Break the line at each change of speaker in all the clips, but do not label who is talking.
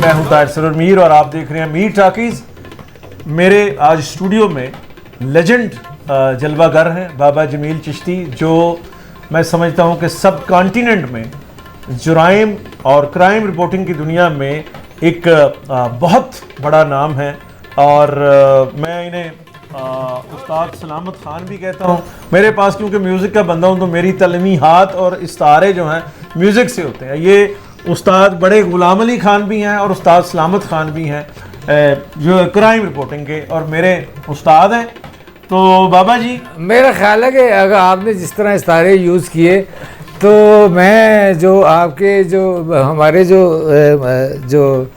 मैं हूं ताहिर सरोवर मीर और आप देख रहे हैं मीर टॉकीज। मेरे आज स्टूडियो में लेजेंड जलवागर हैं बाबा जमील चिश्ती, जो मैं समझता हूं कि सब कॉन्टिनेंट में जुराइम और क्राइम रिपोर्टिंग की दुनिया में एक बहुत बड़ा नाम है। और मैं इन्हें उस्ताद सलामत ख़ान भी कहता हूँ। मेरे पास क्योंकि म्यूज़िक का बंदा हूँ तो मेरी तलमीहात और इस्तारे जो हैं म्यूज़िक से होते हैं। ये उस्ताद बड़े गुलाम अली ख़ान भी हैं और उस्ताद सलामत ख़ान भी हैं जो क्राइम रिपोर्टिंग के, और मेरे उस्ताद हैं। तो बाबा जी,
मेरा ख्याल है कि अगर आपने जिस तरह इस्तारे यूज़ किए तो मैं जो आपके जो हमारे जो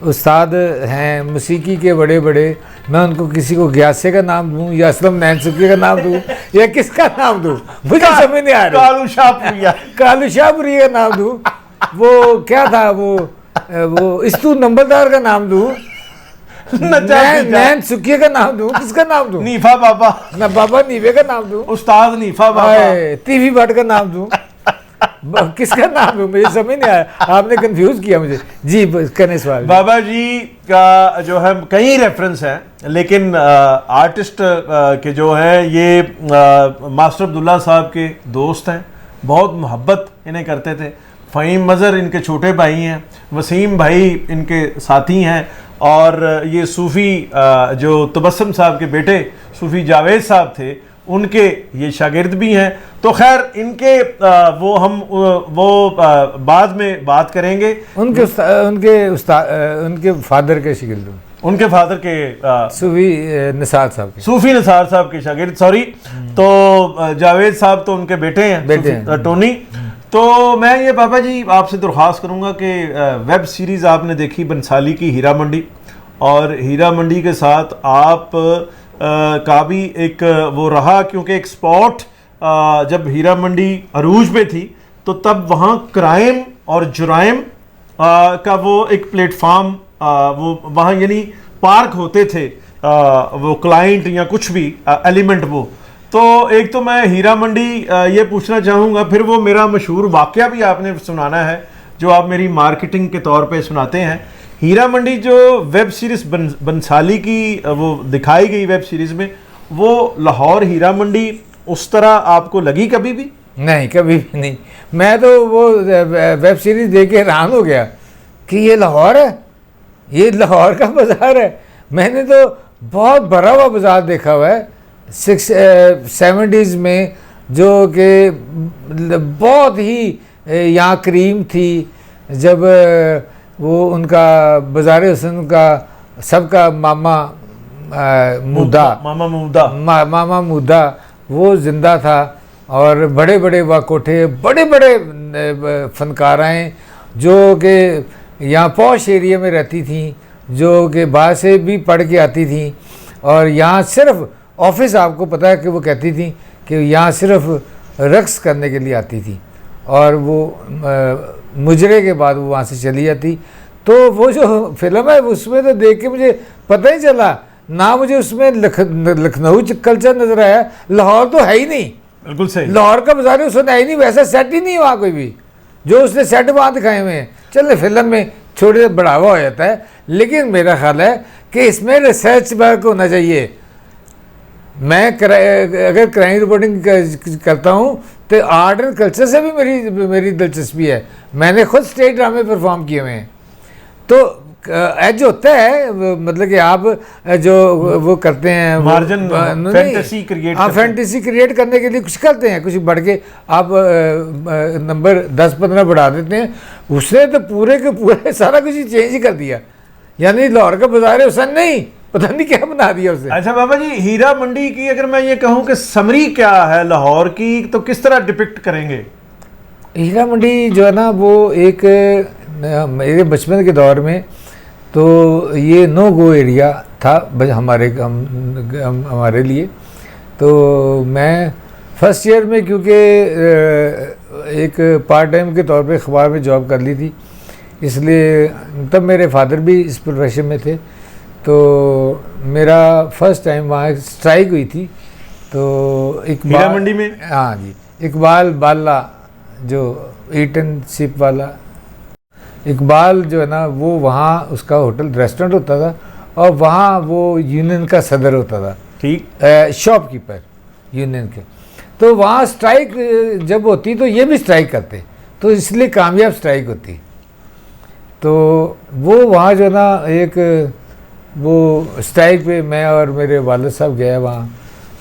उस्ताद हैं मौसीकी के बड़े बड़े, मैं उनको किसी को ग्यासे का नाम दूं या असलम नैनसुकी का नाम दूं या किसका नाम दूं मुझे समझ नहीं आ रहा। कालू शाहपुरी का नाम दूं, वो क्या था वो इस्तू नंबरदार का नाम दूं, नैन सुकिया का नाम दूं, किसका नाम दूं?
नीफा बाबा,
ना बाबा नीवे का नाम दूं,
उस्ताद नीफा बाबा,
टीवी भट्ट का नाम दूं, किसका नाम दूं? मुझे समझ नहीं आया, आपने कंफ्यूज किया मुझे। जी करने सवाल।
बाबा जी का जो है कई रेफरेंस हैं, लेकिन आर्टिस्ट के जो है ये मास्टर अब्दुल्ला साहब के दोस्त हैं, बहुत मोहब्बत इन्हें करते थे। फ़हीम मज़हर इनके छोटे भाई हैं, वसीम भाई इनके साथी हैं, और ये सूफ़ी जो तबस्सुम साहब के बेटे सूफ़ी जावेद साहब थे उनके ये शागिर्द भी हैं। तो खैर इनके बाद में बात करेंगे।
उनके फादर के शागिर्द,
उनके फादर के
सूफी निसार
साहब के शागिर्द, सॉरी। तो जावेद साहब तो उनके बेटे हैं टोनी। तो मैं ये बाबा जी आपसे दरख्वास्त करूंगा कि वेब सीरीज़ आपने देखी बंसाली की हीरा मंडी, और हीरा मंडी के साथ आप का भी एक वो रहा, क्योंकि एक स्पॉट जब हीरा मंडी अरूज पे थी तो तब वहाँ क्राइम और जुराइम का वो एक प्लेटफॉर्म, वो वहाँ यानी पार्क होते थे, वो क्लाइंट या कुछ भी एलिमेंट वो। तो एक तो मैं हीरा मंडी ये पूछना चाहूँगा, फिर वो मेरा मशहूर वाक़या भी आपने सुनाना है जो आप मेरी मार्केटिंग के तौर पे सुनाते हैं। हीरा मंडी जो वेब सीरीज़ बंसाली की वो दिखाई गई वेब सीरीज़ में, वो लाहौर हीरा मंडी उस तरह आपको लगी कभी भी?
नहीं, कभी भी नहीं। मैं तो वो वेब सीरीज़ देख के हैरान हो गया कि ये लाहौर है, ये लाहौर का बाज़ार है। मैंने तो बहुत भरा हुआ बाज़ार देखा हुआ है 70s में, जो कि बहुत ही यहाँ क्रीम थी, जब वो उनका बाज़ार हुसन का सबका मामा मूदा वो ज़िंदा था, और बड़े बड़े कोठे, बड़े बड़े फनकाराएँ जो कि यहाँ पॉश एरिया में रहती थी, जो कि बाहर से भी पढ़ के आती थी। और यहाँ सिर्फ ऑफिस, आपको पता है कि वो कहती थी कि यहाँ सिर्फ रक्स करने के लिए आती थी, और वो मुजरे के बाद वो वहाँ से चली जाती। तो वो जो फिल्म है उसमें तो देख के मुझे पता ही चला ना, मुझे उसमें लखनऊ कल्चर नज़र आया। लाहौर तो है ही नहीं,
बिल्कुल सही,
लाहौर का बाजार उसमें है ही नहीं, वैसा सेट ही नहीं वहाँ कोई भी, जो उसने सेट वहाँ दिखाए हुए हैं। चले फिल्म में छोटे बढ़ावा हो जाता है, लेकिन मेरा ख्याल है कि इसमें रिसर्च वर्क होना चाहिए। मैं अगर क्राइम रिपोर्टिंग करता हूँ तो आर्ट एंड कल्चर से भी मेरी दिलचस्पी है। मैंने खुद स्टेज ड्रामे परफॉर्म किए हुए हैं। तो एज होता है, मतलब कि आप जो वो करते हैं
मार्जिन फैंटेसी क्रिएट
करने के लिए कुछ करते हैं, कुछ बढ़ के आप नंबर 10-15 बढ़ा देते हैं। उसने तो पूरे के पूरे सारा कुछ चेंज ही कर दिया, यानी लाहौर का बाजार है उसन नहीं, पता नहीं क्या बना दिया उसे।
अच्छा बाबा जी, हीरा मंडी की अगर मैं ये कहूँ कि समरी क्या है लाहौर की, तो किस तरह डिपिक्ट करेंगे?
हीरा मंडी जो है ना, वो एक मेरे बचपन के दौर में तो ये नो गो एरिया था हमारे लिए। तो मैं फर्स्ट ईयर में, क्योंकि एक पार्ट टाइम के तौर पे अखबार में जॉब कर ली थी, इसलिए तब मेरे फादर भी इस प्रोफेशन में थे। तो मेरा फर्स्ट टाइम वहाँ स्ट्राइक हुई थी। तो
हीरा मंडी में,
हाँ जी, इकबाल बाला जो ईटन शिप वाला, इकबाल जो है ना वो वहाँ उसका होटल रेस्टोरेंट होता था और वहाँ वो यूनियन का सदर होता था,
ठीक,
शॉपकीपर यूनियन के। तो वहाँ स्ट्राइक जब होती तो ये भी स्ट्राइक करते, तो इसलिए कामयाब स्ट्राइक होती। तो वो वहाँ जो ना एक वो स्ट्राइक पे मैं और मेरे वालिद साहब गए वहाँ।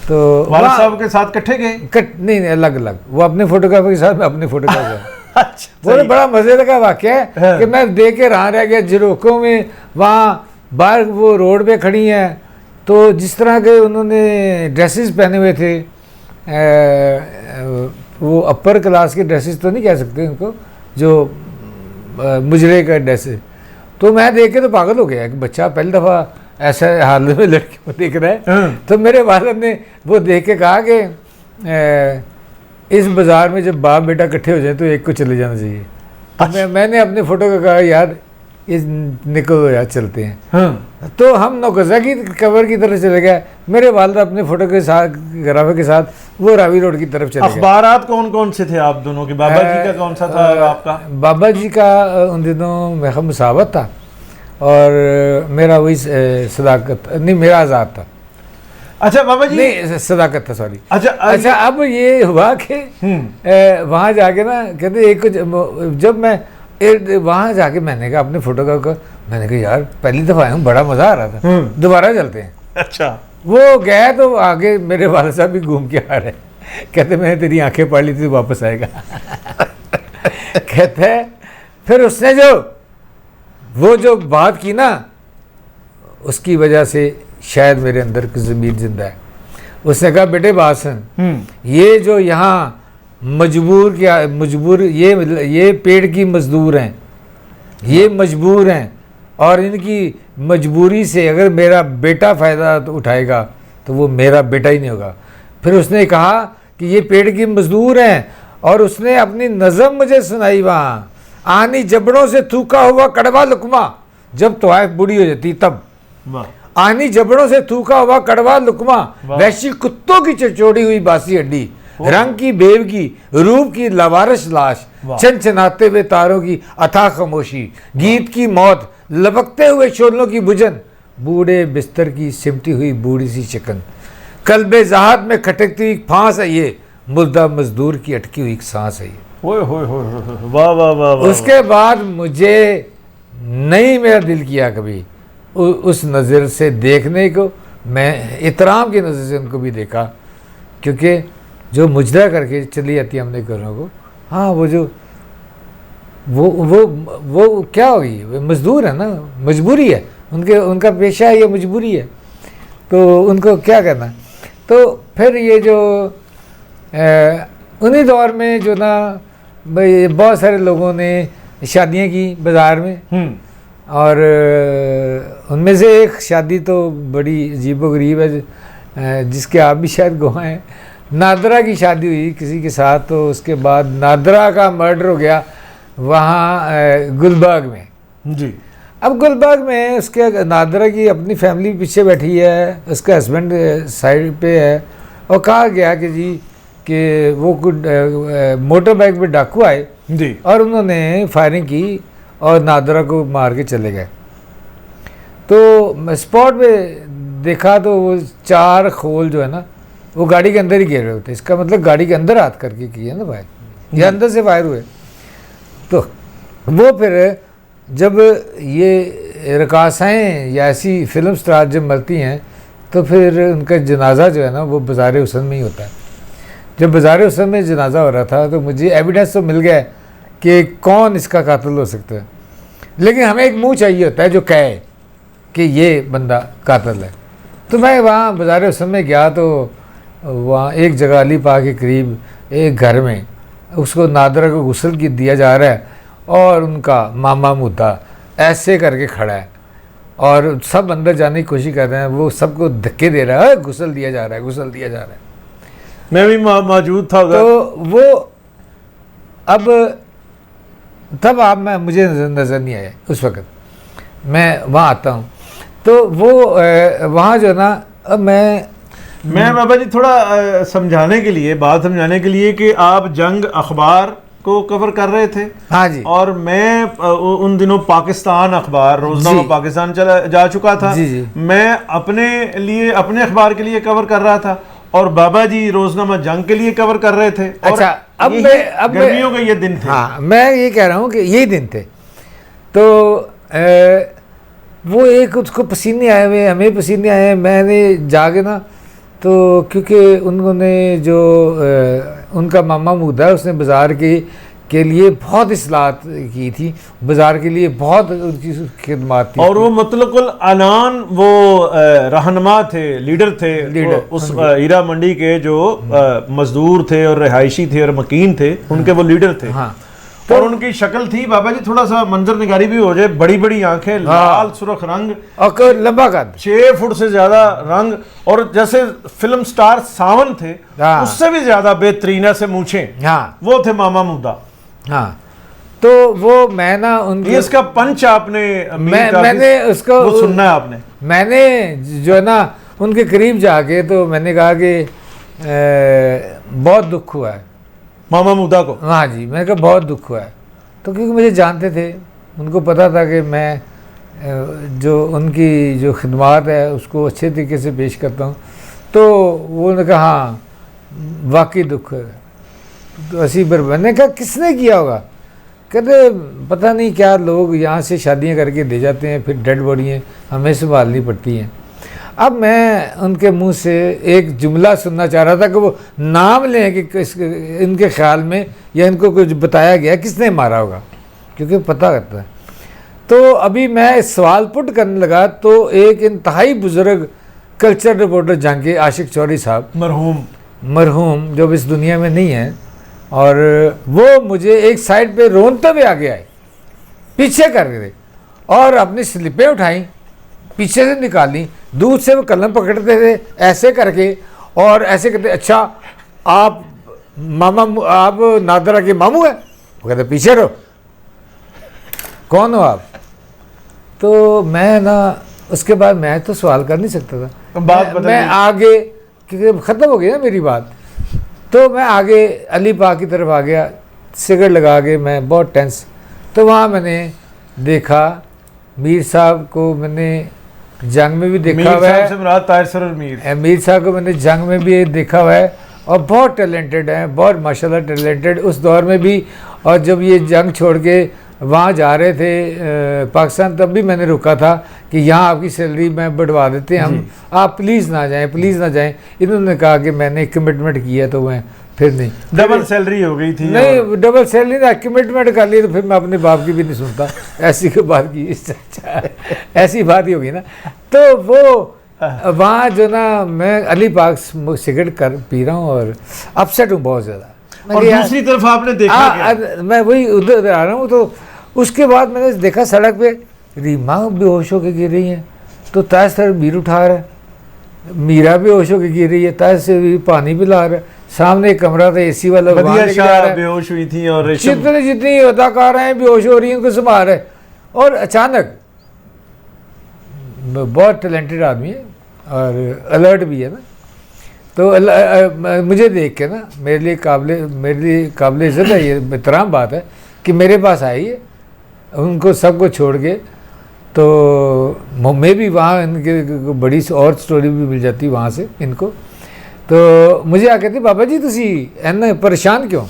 तो
वालिद साहब के साथ इकट्ठे गए?
नहीं, अलग अलग, वो अपने फोटोग्राफर के साथ, मैं अपने फोटोग्राफर।
अच्छा,
वो बड़ा मजे का वाक़या है कि मैं देख के रहा रह गया झरोकों में, वहाँ बाहर वो रोड पे खड़ी हैं, तो जिस तरह के उन्होंने ड्रेसेस पहने हुए थे, वो अपर क्लास के ड्रेसेस तो नहीं कह सकते उनको, जो मुजरे का ड्रेसेस, तो मैं देख के तो पागल हो गया कि बच्चा पहली दफ़ा ऐसे हालत में लड़की को देख रहा है। तो मेरे वालिद ने वो देख के कहा कि इस बाज़ार में जब बाप बेटा इकट्ठे हो जाए तो एक को चले जाना चाहिए। तो मैंने अपने फ़ोटो का कहा यार इस निकलो यार चलते हैं। तो हम नौगज़ा की कवर की तरफ चले गए, मेरे वालिद अपने फ़ोटो के साथ ग्राफर के साथ वो रावी रोड की तरफ चले गए।
अखबारात कौन कौन से थे आप दोनों के? बाबा जी का कौन सा था आपका?
बाबा जी का उन दिनों मेरा मुसावत था और मेरा वही सदाकत नहीं, मेरा आज़ाद था।
अच्छा बाबा जी,
नहीं सदाकत था, सॉरी।
अच्छा,
अब ये हुआ कि वहाँ जाके ना कहते एक जब मैं वहाँ जाके मैंने कहा अपने फोटो का, मैंने कहा यार पहली दफ़ा आया हूँ, बड़ा मज़ा आ रहा था, दोबारा चलते हैं।
अच्छा,
वो गया तो आगे मेरे वालिद साहब भी घूम के आ रहे, कहते मैंने तेरी आंखें पढ़ ली थी, वापस आएगा। कहते हैं फिर उसने जो बात की ना, उसकी वजह से शायद मेरे अंदर की ज़मीर जिंदा है। उसने कहा बेटे बात सुन, ये जो यहाँ मजबूर ये पेड़ की मजदूर हैं, ये मजबूर हैं, और इनकी मजबूरी से अगर मेरा बेटा फ़ायदा तो उठाएगा तो वो मेरा बेटा ही नहीं होगा। फिर उसने कहा कि ये पेड़ की मजदूर हैं, और उसने अपनी नज़म मुझे सुनाई वहाँ, आनी जबड़ों से थूका हुआ कड़वा लुकमा, जब तवाइफ बूढ़ी हो जाती तब, आनी जबड़ों से थूका हुआ कड़वा लुकमा, वैसी कुत्तों की चचोड़ी हुई बासी हड्डी, रंग की बेवगी, रूप की लवारिश लाश, छनछनाते हुए तारों की अथाह खामोशी, गीत की मौत, लपकते हुए शोलों की बुझन, बूढ़े बिस्तर की सिमटी हुई बूढ़ी सी चिकन, कल्बे ज़हात में खटकती हुई फांस है ये, मुर्दा मजदूर की अटकी हुई सांस है ये।
वाह वाह वाह वाह।
उसके बाद मुझे नहीं मेरा दिल किया कभी उस नज़र से देखने को, मैं इतराम की नज़र से उनको भी देखा, क्योंकि जो मुजरा करके चली जाती है हमने घरों को, हाँ वो जो वो क्या होगी, वो मजदूर है ना, मजबूरी है उनका पेशा है, ये मजबूरी है, तो उनको क्या करना। तो फिर ये जो उन्हीं दौर में जो ना भाई बहुत सारे लोगों ने शादियाँ की बाज़ार में, और उनमें से एक शादी तो बड़ी अजीबोगरीब है, जिसके आप भी शायद गवाह हैं। नादरा की शादी हुई किसी के साथ, तो उसके बाद नादरा का मर्डर हो गया वहाँ गुलबाग में
जी।
अब गुलबाग में उसके नादरा की अपनी फैमिली पीछे बैठी है, उसका हस्बैंड साइड पे है, और कहा गया कि जी कि वो कुछ मोटर बाइक पे डाकू आए
जी, और
उन्होंने फायरिंग की और नादरा को मार के चले गए। तो स्पॉट पे देखा तो वो 4 खोल जो है ना वो गाड़ी के अंदर ही गिर रहे होते, इसका मतलब गाड़ी के अंदर हाथ करके किए ना फायर, या अंदर से फायर हुए। तो वो फिर जब ये रकासाएँ या ऐसी फिल्म स्टार जब मरती हैं तो फिर उनका जनाजा जो है ना वो बाज़ार हुसन में ही होता है। जब बाज़ार हुसन में जनाजा हो रहा था तो मुझे एविडेंस तो मिल गया कि कौन इसका कातिल हो सकता है, लेकिन हमें एक मुंह चाहिए होता है जो कहे कि ये बंदा कातिल है। तो मैं वहाँ बाज़ार हुसन में गया, तो वहाँ एक जगह अली पाक के करीब एक घर में उसको नादरा को गुस्ल की दिया जा रहा है, और उनका मामा मुद्दा ऐसे करके खड़ा है, और सब अंदर जाने की कोशिश कर रहे हैं, वो सबको धक्के दे रहा है, गुस्ल दिया जा रहा है, गुस्ल दिया जा रहा है।
मैं भी मौजूद था उधर।
तो वो अब तब आप मुझे नज़र नहीं आया उस वक़्त, मैं वहाँ आता हूँ तो वो वहाँ जो ना, अब मैं
बाबा जी थोड़ा समझाने के लिए, बात समझाने के लिए कि आप जंग अखबार को कवर कर रहे थे।
हाँ जी।
और मैं उन दिनों पाकिस्तान अखबार, रोजनामा पाकिस्तान चला जा चुका था।
जी। मैं
अपने अखबार के लिए कवर कर रहा था और बाबा जी रोजनामा जंग के लिए कवर कर रहे थे।
अच्छा, अब
गर्मियों के ये दिन थे।
हाँ, मैं ये कह रहा हूँ कि यही दिन थे। तो वो एक उसको पसीने आए हुए, हमें पसीने आए, मैंने जाके ना, तो क्योंकि उन्होंने जो उनका मामा मूदा है, उसने बाज़ार के लिए बहुत इस्लाहत की थी, बाज़ार के लिए बहुत उनकी खिदमत थी।
और वो मुतलकुल अनान वो रहनुमा थे, लीडर थे। उस हीरा मंडी के जो मजदूर थे और रिहायशी थे और मकीन थे, उनके वो लीडर थे।
हाँ।
और उनकी शक्ल थी बाबा जी, थोड़ा सा मंजर निगारी भी हो जाए, बड़ी बड़ी आंखें, लाल सुर्ख रंग
और लंबा कद,
6 फुट से ज्यादा रंग, और जैसे फिल्म स्टार सावन थे उससे भी ज्यादा बेहतरीन ऐसे मूछे।
हाँ,
वो थे मामा मूदा।
हाँ, तो वो मैं ना उनके
इसका पंच आपने
मैंने उसको
वो सुनना है आपने।
मैंने जो है ना उनके करीब जाके तो मैंने कहा कि बहुत दुख हुआ है
मामा मूदा को।
हाँ जी, मैंने कहा बहुत दुख हुआ है। तो क्योंकि मुझे जानते थे, उनको पता था कि मैं जो उनकी जो खिदमत है उसको अच्छे तरीके से पेश करता हूँ। तो वो ने कहा हाँ वाकई दुख है। तो असी पर मैंने कहा किसने किया होगा? कहते पता नहीं क्या लोग यहाँ से शादियाँ करके दे जाते हैं, फिर डेड बॉडियाँ हमें संभालनी पड़ती हैं। अब मैं उनके मुंह से एक जुमला सुनना चाह रहा था कि वो नाम लें कि इनके ख्याल में या इनको कुछ बताया गया किसने मारा होगा, क्योंकि पता करता है। तो अभी मैं सवाल पुट करने लगा तो एक इंतहाई बुजुर्ग कल्चर रिपोर्टर जंग के आशिक चौधरी साहब, मरहूम जो इस दुनिया में नहीं है, और वो मुझे एक साइड पे रोनते हुए आगे आए, पीछे कर गए और अपनी स्लिपें उठाई, पीछे से निकाली, दूर से वो कलम पकड़ते थे ऐसे करके और ऐसे कहते अच्छा आप मामा, आप नादरा के मामू है? वो कहते पीछे रहो, कौन हो आप? तो मैं ना उसके बाद मैं तो सवाल कर नहीं सकता था, मैं आगे, क्योंकि ख़त्म हो गई ना मेरी बात। तो मैं आगे अली पाक की तरफ आ गया, सिगरेट लगा के, मैं बहुत टेंस। तो वहाँ मैंने देखा मीर साहब को, मैंने जंग में भी देखा हुआ है, मीर साहब को मैंने जंग में भी देखा हुआ है और बहुत टैलेंटेड हैं, बहुत माशाल्लाह टैलेंटेड उस दौर में भी। और जब ये जंग छोड़ के वहाँ जा रहे थे पाकिस्तान, तब भी मैंने रुका था कि यहाँ आपकी सैलरी मैं बढ़वा देते हैं हम, आप प्लीज़ ना जाएं, प्लीज़ ना जाएं। इन्होंने कहा कि मैंने कमिटमेंट किया तो मैं फिर नहीं,
डबल सैलरी हो गई थी।
नहीं डबल सैलरी ना, कमिटमेंट कर ली तो फिर मैं अपने बाप की भी नहीं सुनता, ऐसी कोई बात की ऐसी बात ही होगी ना। तो वो वहाँ जो ना मैं अली पाक सिगरेट कर पी रहा हूँ और अपसेट हूँ बहुत ज़्यादा।
और दूसरी तरफ आपने देखा
मैं वही उधर आ रहा हूँ। तो उसके बाद मैंने देखा सड़क पे रीमा बेहोश होकर गिर रही है, तो ताज सर मीर उठा रहा है, मीरा बेहोश होकर गिर रही है, ताज से पानी पिला रहा है, सामने एक कमरा था एसी वाला,
बेहोश हुई थी और
जितनी अदाकार हैं बेहोश हो रही हैं, उनको संभाल रहे। और अचानक बहुत टैलेंटेड आदमी है और अलर्ट भी है ना, तो मुझे देख के ना मेरे लिए काबिल इज़्ज़त है, ये एहतराम बात है कि मेरे पास आई है, उनको सबको छोड़ के। तो मैं भी वहाँ इनके बड़ी और स्टोरी भी मिल जाती वहाँ से इनको। तो मुझे आ कहते बाबा जी तुसी इन्ना परेशान क्यों?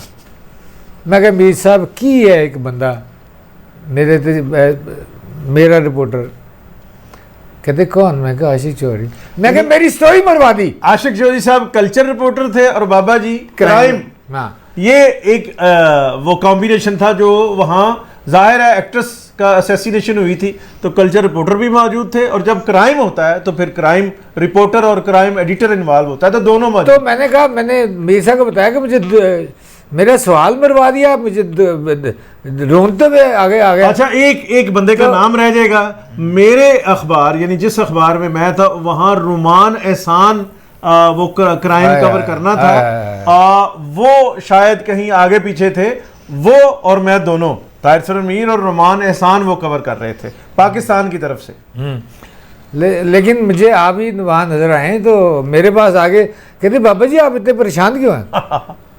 मैं कहा मीर साहब की है एक बंदा मेरा रिपोर्टर। कहते कौन? मैं कहा आशिक चौधरी। मैं कहा मेरी स्टोरी मरवा दी।
आशिक चौधरी साहब कल्चर रिपोर्टर थे और बाबा जी क्राइम।
हाँ,
ये एक वो कॉम्बिनेशन था जो वहाँ जाहिर है एक्ट्रेस का असैसिनेशन हुई थी तो कल्चर रिपोर्टर भी मौजूद थे, और जब क्राइम होता है तो फिर क्राइम रिपोर्टर और क्राइम एडिटर इन्वॉल्व होता है, तो दोनों मौजूद।
तो मैंने कहा, मैंने मीर साहब को बताया कि मुझे मेरा सवाल मरवा दिया, मुझे रोनते हुए आगे आ गया।
अच्छा, एक बंदे का नाम रह जाएगा। मेरे अखबार यानी जिस अखबार में मैं था वहाँ रुमान एहसान वो क्राइम कवर करना था, वो शायद कहीं आगे पीछे थे, वो और मैं दोनों, ताहिर सर मीर और रुमान एहसान वो कवर कर रहे थे पाकिस्तान की तरफ से।
लेकिन मुझे आप ही वहाँ नजर आए तो मेरे पास आगे कहते बाबा जी आप इतने परेशान क्यों हैं?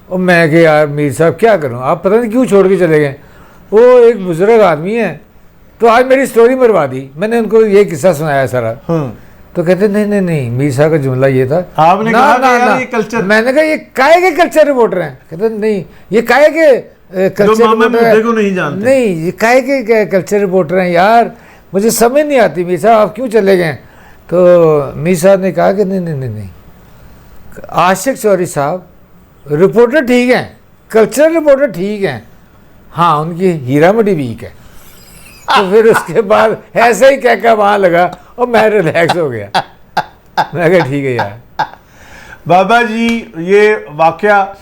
और मैं कि यार मीर साहब क्या करूं, आप पता नहीं क्यों छोड़ के चले गए। वो एक बुजुर्ग आदमी है, तो आज मेरी स्टोरी मरवा दी। मैंने उनको ये किस्सा सुनाया सारा, तो कहते नहीं नहीं नहीं, मीर साहब का जुमला ये था,
आपने
ना
कहा
ना
कि यार
ना,
ये कल्चर,
मैंने कहा ये काहे के कल्चर रिपोर्टर हैं। कहते नहीं ये काहे के कल्चर रिपोर्टर
को नहीं जानते,
नहीं ये काहे के कल्चर रिपोर्टर हैं यार, मुझे समझ नहीं आती मीर साहब आप क्यों चले गए। तो मीर साहब ने कहा कि नहीं नहीं नहीं नहीं, आशिक चौधरी साहब रिपोर्टर ठीक हैं, कल्चरल रिपोर्टर ठीक हैं, हाँ उनकी हीरा मंडी वीक है। तो फिर उसके बाद ऐसे ही कह वहाँ लगा और मैं रिलैक्स हो गया। मैं कहा ठीक है यार।
बाबा जी ये वाकया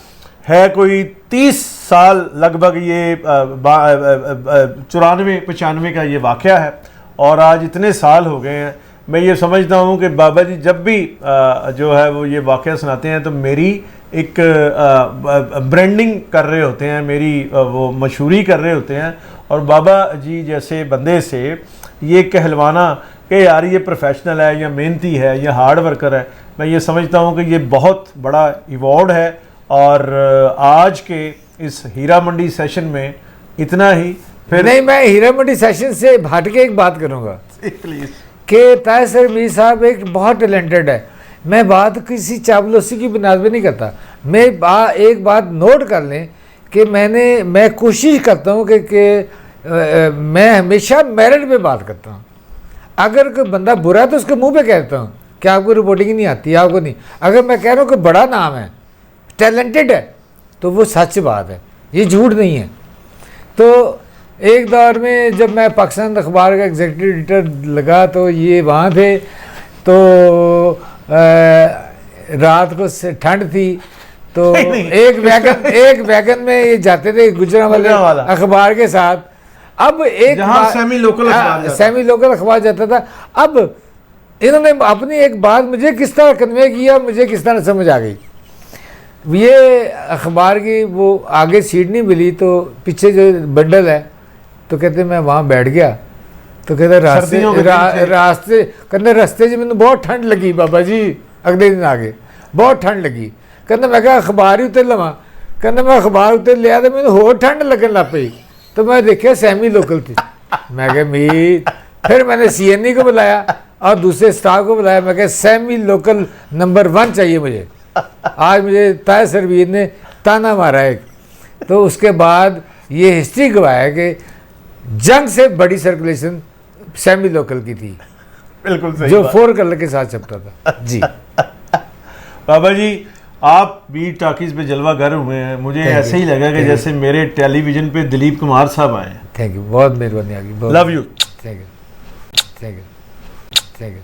है कोई 30 साल लगभग, ये 94-95 का ये वाकया है, और आज इतने साल हो गए हैं। मैं ये समझता हूँ कि बाबा जी जब भी जो है वो ये वाकया सुनाते हैं तो मेरी एक ब्रांडिंग कर रहे होते हैं, मेरी वो मशहूरी कर रहे होते हैं। और बाबा जी जैसे बंदे से ये कहलवाना कि यार ये प्रोफेशनल है या मेहनती है या हार्ड वर्कर है, मैं ये समझता हूँ कि ये बहुत बड़ा इवॉर्ड है। और आज के इस हीरा मंडी सेशन में इतना ही। फिर
नहीं, मैं हीरा मंडी सेशन से हट के एक बात करूँगा
प्लीज़
कि ताहिर मीर साहब एक बहुत टैलेंटेड है। मैं बात किसी चावलोसी की बुनियाद पे नहीं करता। मैं एक बात नोट कर लें कि मैं कोशिश करता हूँ कि मैं हमेशा मेरिट पे बात करता हूँ। अगर कोई बंदा बुरा है तो उसके मुंह पे कहता हूँ कि आपको रिपोर्टिंग ही नहीं आती, आपको नहीं। अगर मैं कह रहा हूँ कि बड़ा नाम है, टैलेंटेड है, तो वो सच बात है, ये झूठ नहीं है। तो एक दौर में जब मैं पाकिस्तान अखबार का एग्जीक्यूटिव एडिटर लगा तो ये वहाँ थे, तो रात को ठंड थी, तो एक वैगन में ये जाते थे गुजरांवाले अखबार के साथ। अब एक
सेमी लोकल
अखबार जाता था। अब इन्होंने अपनी एक बात मुझे किस तरह कन्वे किया, मुझे किस तरह समझ आ गई। ये अखबार की वो आगे सीट नहीं मिली, तो पीछे जो बंडल है, तो कहते मैं वहाँ बैठ गया। तो कहते रास्ते जी मैंने बहुत ठंड लगी बाबा जी, अगले दिन आगे बहुत ठंड लगी। कहते मैं कहा अखबार ही उतर लवा, कहते मैं अखबार उतर लिया तो मैंने होर ठंड लगन लग पई। तो मैं देखा सेमी लोकल थी। मैं कहा मीर, फिर मैंने CNE को बुलाया और दूसरे स्टाफ को बुलाया। मैं कहा सेमी लोकल नंबर 1 चाहिए मुझे। आज मुझे ताहिर सरवीर ने ताना मारा एक। तो उसके बाद ये हिस्ट्री गवाह है कि जंग से बड़ी सर्कुलेशन सेमी लोकल की थी,
बिल्कुल सही,
जो 4 कलर के साथ छपता था जी।
बाबा जी आप भी टॉकीज पे जलवा गर हुए हैं, मुझे ऐसे ही लगा कि जैसे मेरे टेलीविजन पे दिलीप कुमार साहब आए हैं।
थैंक यू, बहुत मेहरबानी आ गई।
Love you,
thank you, thank you, thank you.